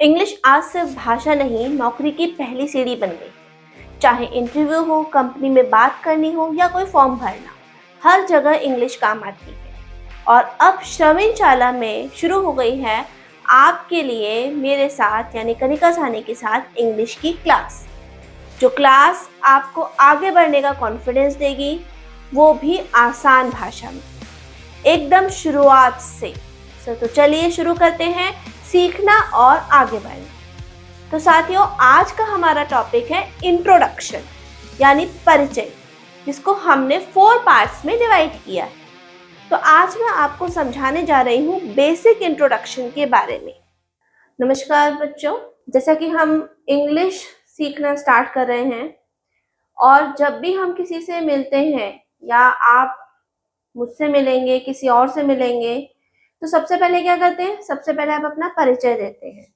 English आज सिर्फ भाषा नहीं, नौकरी की पहली सीढ़ी बन गई। चाहे इंटरव्यू हो, कंपनी में बात करनी हो या कोई फॉर्म भरना, हर जगह इंग्लिश काम आती है। और अब श्रवणशाला में शुरू हो गई है आपके लिए मेरे साथ यानी कनिका साहनी के साथ इंग्लिश की क्लास। जो क्लास आपको आगे बढ़ने का कॉन्फिडेंस देगी, वो भी आसान भाषा में, एकदम शुरुआत से। तो चलिए शुरू करते हैं सीखना और आगे बढ़ना। तो साथियों, आज का हमारा टॉपिक है इंट्रोडक्शन यानी परिचय, जिसको हमने 4 पार्ट्स में डिवाइड किया है। तो आज मैं आपको समझाने जा रही हूँ बेसिक इंट्रोडक्शन के बारे में। नमस्कार बच्चों, जैसा कि हम इंग्लिश सीखना स्टार्ट कर रहे हैं और जब भी हम किसी से मिलते हैं या आप मुझसे मिलेंगे, किसी और से मिलेंगे, तो सबसे पहले क्या करते हैं? सबसे पहले आप अपना परिचय देते हैं,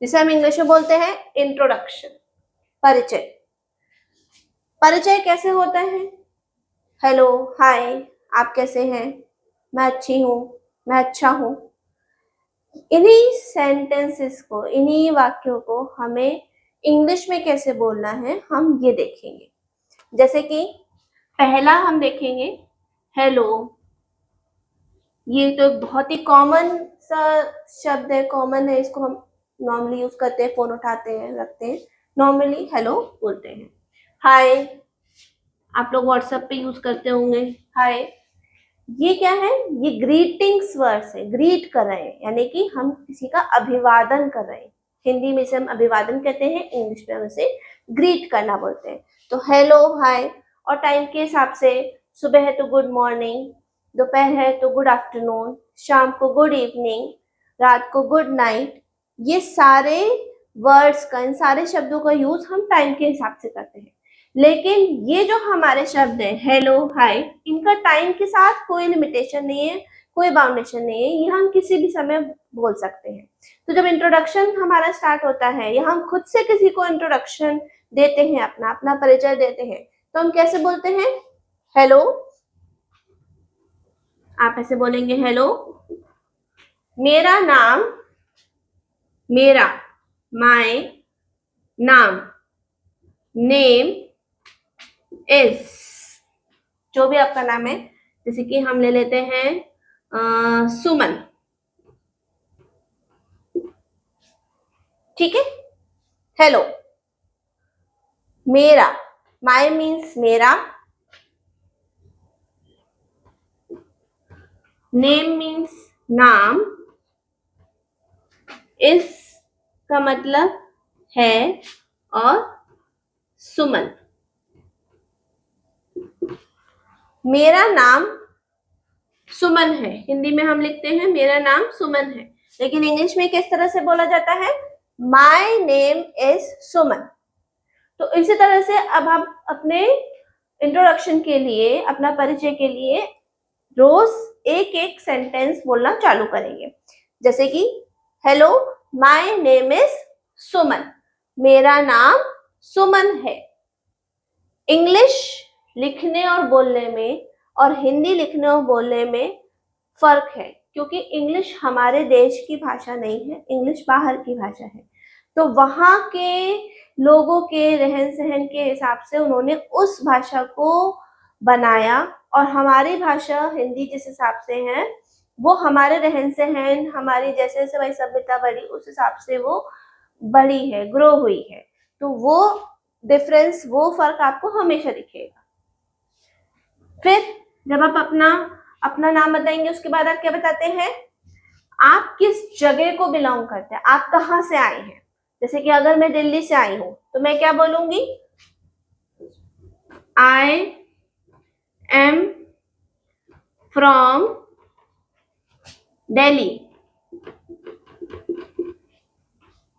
जिसे हम इंग्लिश में बोलते हैं इंट्रोडक्शन, परिचय। परिचय कैसे होता है? हेलो, हाय, आप कैसे हैं? मैं अच्छी हूँ, मैं अच्छा हूँ। इन्हीं सेंटेंसेस को, इन्हीं वाक्यों को हमें इंग्लिश में कैसे बोलना है, हम ये देखेंगे। जैसे कि पहला हम देखेंगे हेलो। ये तो बहुत ही कॉमन सा शब्द है, कॉमन है, इसको हम नॉर्मली यूज करते हैं, फोन उठाते हैं, रखते हैं, नॉर्मली हेलो बोलते हैं। हाय, आप लोग व्हाट्सएप पे यूज करते होंगे हाय। ये क्या है? ये ग्रीटिंग्स वर्ड्स है, ग्रीट कर रहे हैं, यानी कि हम किसी का अभिवादन कर रहे हैं। हिंदी में से हम अभिवादन कहते हैं, इंग्लिश में हम उसे ग्रीट करना बोलते हैं। तो हेलो, हाय, और टाइम के हिसाब से सुबह है तो गुड मॉर्निंग, दोपहर है तो गुड आफ्टरनून, शाम को गुड इवनिंग, रात को गुड नाइट। ये सारे वर्ड्स का, इन सारे शब्दों का यूज हम टाइम के हिसाब से करते हैं। लेकिन ये जो हमारे शब्द है हेलो, हाय, इनका टाइम के साथ कोई लिमिटेशन नहीं है, कोई बाउंडेशन नहीं है, ये हम किसी भी समय बोल सकते हैं। तो जब इंट्रोडक्शन हमारा स्टार्ट होता है या हम खुद से किसी को इंट्रोडक्शन देते हैं, अपना अपना परिचय देते हैं, तो हम कैसे बोलते हैं? हेलो। आप ऐसे बोलेंगे हेलो, मेरा नाम, मेरा, माय नाम, नेम इज, जो भी आपका नाम है। जैसे कि हम ले लेते हैं सुमन, ठीक है। हेलो, मेरा, माय मीन्स मेरा, नेम मीन्स नाम, इस का मतलब है और सुमन। मेरा नाम सुमन है, हिंदी में हम लिखते हैं मेरा नाम सुमन है, लेकिन इंग्लिश में किस तरह से बोला जाता है? माय नेम इज सुमन। तो इसी तरह से अब हम अपने इंट्रोडक्शन के लिए, अपना परिचय के लिए रोज एक एक सेंटेंस बोलना चालू करेंगे। जैसे कि हेलो, माय नेम इज सुमन, मेरा नाम सुमन है। इंग्लिश लिखने और बोलने में और हिंदी लिखने और बोलने में फर्क है, क्योंकि इंग्लिश हमारे देश की भाषा नहीं है, इंग्लिश बाहर की भाषा है। तो वहाँ के लोगों के रहन सहन के हिसाब से उन्होंने उस भाषा को बनाया, और हमारी भाषा हिंदी जिस हिसाब से है, वो हमारे रहन सहन, हमारी जैसे जैसे भाई सभ्यता बढ़ी, उस हिसाब से वो बढ़ी है, ग्रो हुई है। तो वो डिफरेंस, वो फर्क आपको हमेशा दिखेगा। फिर जब आप अपना अपना नाम बताएंगे, उसके बाद आप क्या बताते हैं? आप किस जगह को बिलोंग करते हैं, आप कहाँ से आए हैं। जैसे कि अगर मैं दिल्ली से आई हूं, तो मैं क्या बोलूंगी? I am from Delhi.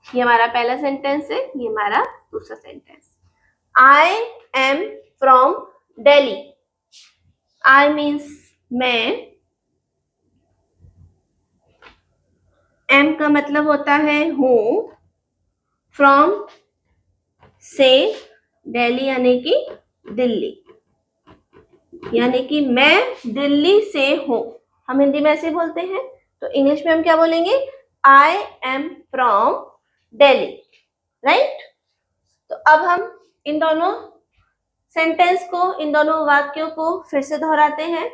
ये हमारा पहला सेंटेंस है, ये हमारा दूसरा sentence. I am from Delhi. I means मैं, एम का मतलब होता है हूं, फ्रॉम से, दिल्ली यानी कि दिल्ली, यानी कि मैं दिल्ली से हूं। हम हिंदी में ऐसे बोलते हैं, तो इंग्लिश में हम क्या बोलेंगे? I am from Delhi, right. तो अब हम इन दोनों सेंटेंस को, इन दोनों वाक्यों को फिर से दोहराते हैं।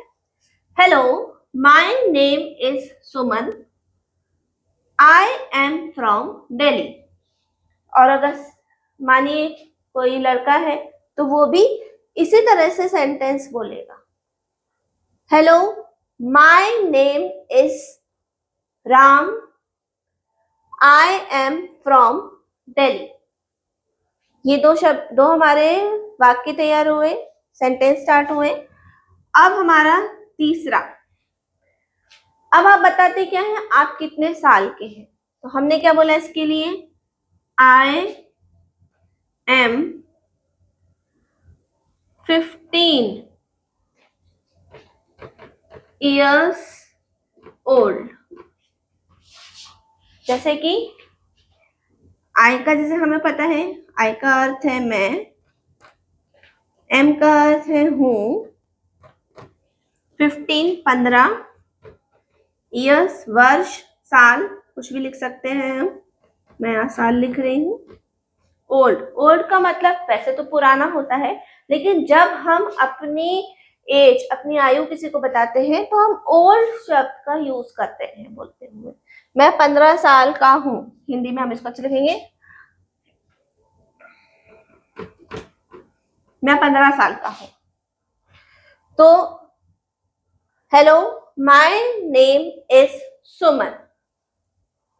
Hello, my name is Suman, I am from Delhi. और अगर मानिए कोई लड़का है तो वो भी इसी तरह से सेंटेंस बोलेगा। Hello, my name is Ram, I am from Delhi. ये दो हमारे वाक्य तैयार हुए, सेंटेंस स्टार्ट हुए। अब हमारा तीसरा, अब आप बताते क्या है, आप कितने साल के हैं। तो हमने क्या बोला इसके लिए, आई एम 15 years old। जैसे कि आई का जैसे हमें पता है, आई का अर्थ है मैं, एम का अर्थ है हूं, 15 ईयर्स वर्ष, साल कुछ भी लिख सकते हैं हम, मैं यहाँ साल लिख रही हूँ। ओल्ड का मतलब वैसे तो पुराना होता है, लेकिन जब हम अपनी एज, अपनी आयु किसी को बताते हैं तो हम ओल्ड शब्द का यूज करते हैं बोलते हुए। मैं 15 साल का हूं, हिंदी में हम इसको अच्छे लिखेंगे, मैं 15 साल का हूं। तो hello, my name is Suman,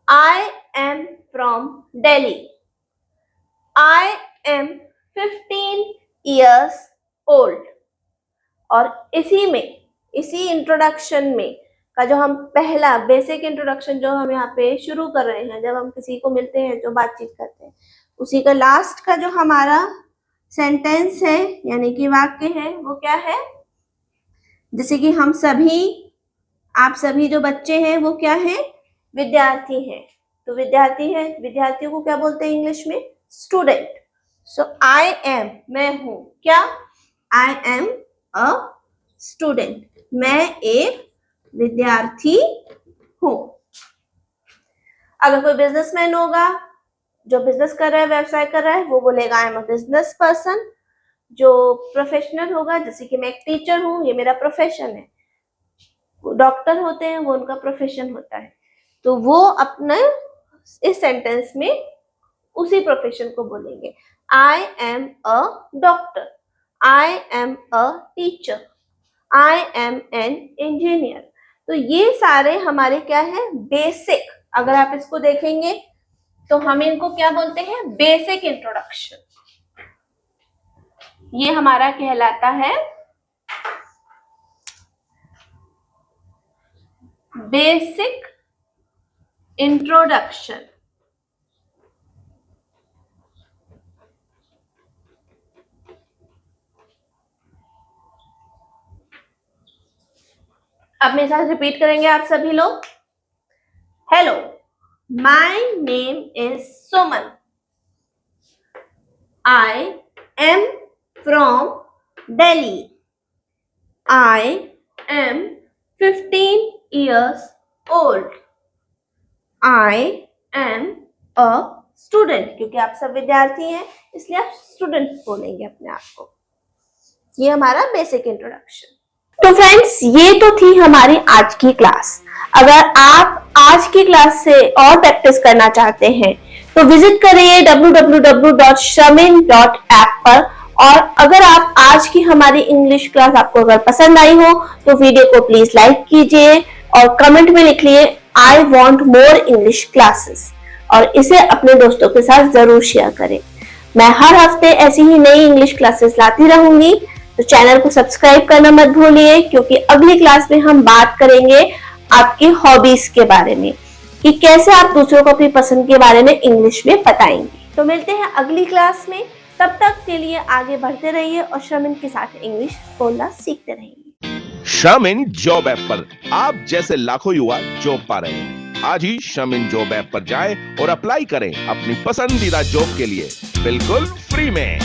I am from Delhi, I am 15 years old। और इसी इंट्रोडक्शन में का जो हम पहला बेसिक इंट्रोडक्शन जो हम यहाँ पे शुरू कर रहे हैं, जब हम किसी को मिलते हैं, जो बातचीत करते हैं, उसी का लास्ट का जो हमारा सेंटेंस है यानी कि वाक्य है, वो क्या है, जैसे कि हम सभी, आप सभी जो बच्चे हैं वो क्या है, विद्यार्थी हैं। तो विद्यार्थी है, विद्यार्थियों को क्या बोलते हैं इंग्लिश में, स्टूडेंट। सो आई एम, मैं हूं क्या, आई एम अ स्टूडेंट, मैं एक विद्यार्थी हूं। अगर कोई बिजनेसमैन होगा, जो बिजनेस कर रहा है, व्यवसाय कर रहा है, वो बोलेगा I am a business person. जो प्रोफेशनल होगा, जैसे कि मैं एक टीचर हूं, ये मेरा प्रोफेशन है। डॉक्टर होते हैं, वो उनका प्रोफेशन होता है, तो वो अपने इस सेंटेंस में उसी प्रोफेशन को बोलेंगे। I am a doctor, I am a teacher, I am an engineer. तो ये सारे हमारे क्या है, बेसिक, अगर आप इसको देखेंगे तो हम इनको क्या बोलते हैं, बेसिक इंट्रोडक्शन। ये हमारा कहलाता है बेसिक इंट्रोडक्शन। अब मेरे साथ रिपीट करेंगे आप सभी लोग। Hello, my name is Suman, I am from Delhi, I am 15 years old, I am a student. क्योंकि आप सब विद्यार्थी हैं इसलिए आप स्टूडेंट बोलेंगे अपने आप को। ये हमारा बेसिक इंट्रोडक्शन। तो फ्रेंड्स, ये तो थी हमारी आज की क्लास। अगर आप आज की क्लास से और प्रैक्टिस करना चाहते हैं तो विजिट करिए www.shramin.app पर। और अगर आप आज की हमारी इंग्लिश क्लास आपको अगर पसंद आई हो तो वीडियो को प्लीज लाइक कीजिए और कमेंट में लिख लिए I want more English classes, और इसे अपने दोस्तों के साथ जरूर शेयर करें। मैं हर हफ्ते ऐसी ही नई इंग्लिश क्लासेस लाती रहूंगी, तो चैनल को सब्सक्राइब करना मत भूलिए, क्योंकि अगली क्लास में हम बात करेंगे आपकी हॉबीज के बारे में, कि कैसे आप दूसरों को अपनी पसंद के बारे में इंग्लिश में बताएंगे। तो मिलते हैं अगली क्लास में, तब तक के लिए आगे बढ़ते रहिए और श्रमिन के साथ इंग्लिश बोलना सीखते रहिए। श्रमिन जॉब ऐप पर आप जैसे लाखों युवा जॉब पा रहे हैं। आज ही श्रमिन जॉब ऐप पर जाएं और अप्लाई करें अपनी पसंदीदा जॉब के लिए, बिल्कुल फ्री में।